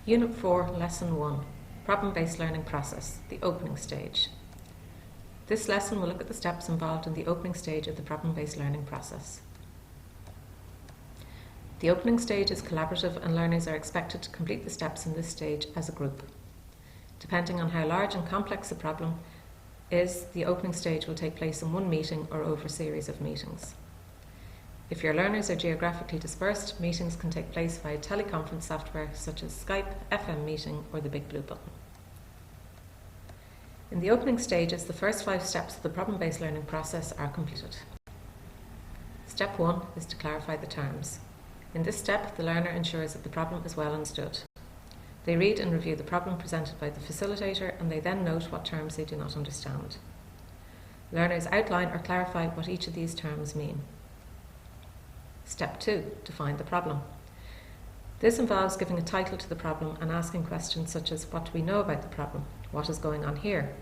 Unit 4, Lesson 1, Problem-Based Learning Process, the opening stage. This lesson will look at the steps involved in the opening stage of the problem-based learning process. The opening stage is collaborative and learners are expected to complete the steps in this stage as a group. Depending on how large and complex the problem is, the opening stage will take place in one meeting or over a series of meetings. If your learners are geographically dispersed, meetings can take place via teleconference software such as Skype, FM Meeting or the Big Blue Button. In the opening stages, the first 5 steps of the problem-based learning process are completed. Step 1 is to clarify the terms. In this step, the learner ensures that the problem is well understood. They read and review the problem presented by the facilitator and they then note what terms they do not understand. Learners outline or clarify what each of these terms mean. Step 2, define the problem. This involves giving a title to the problem and asking questions such as what do we know about the problem? What is going on here?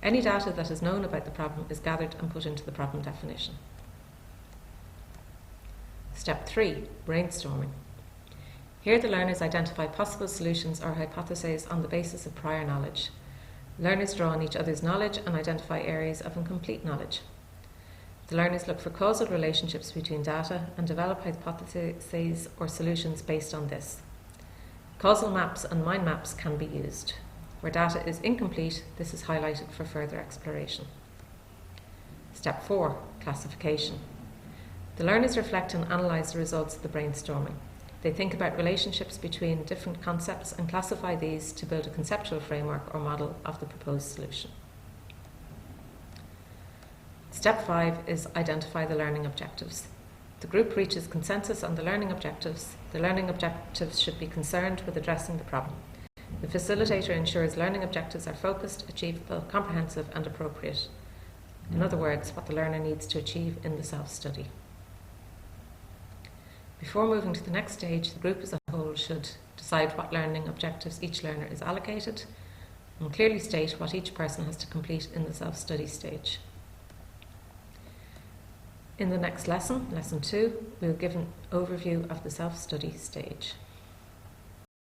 Any data that is known about the problem is gathered and put into the problem definition. Step 3, brainstorming. Here the learners identify possible solutions or hypotheses on the basis of prior knowledge. Learners draw on each other's knowledge and identify areas of incomplete knowledge. The learners look for causal relationships between data and develop hypotheses or solutions based on this. Causal maps and mind maps can be used. Where data is incomplete, this is highlighted for further exploration. Step 4, classification. The learners reflect and analyse the results of the brainstorming. They think about relationships between different concepts and classify these to build a conceptual framework or model of the proposed solution. Step 5 is identify the learning objectives. The group reaches consensus on the learning objectives. The learning objectives should be concerned with addressing the problem. The facilitator ensures learning objectives are focused, achievable, comprehensive and appropriate. In other words, what the learner needs to achieve in the self-study. Before moving to the next stage, the group as a whole should decide what learning objectives each learner is allocated and clearly state what each person has to complete in the self-study stage. In the next lesson, Lesson 2, we'll give an overview of the self-study stage.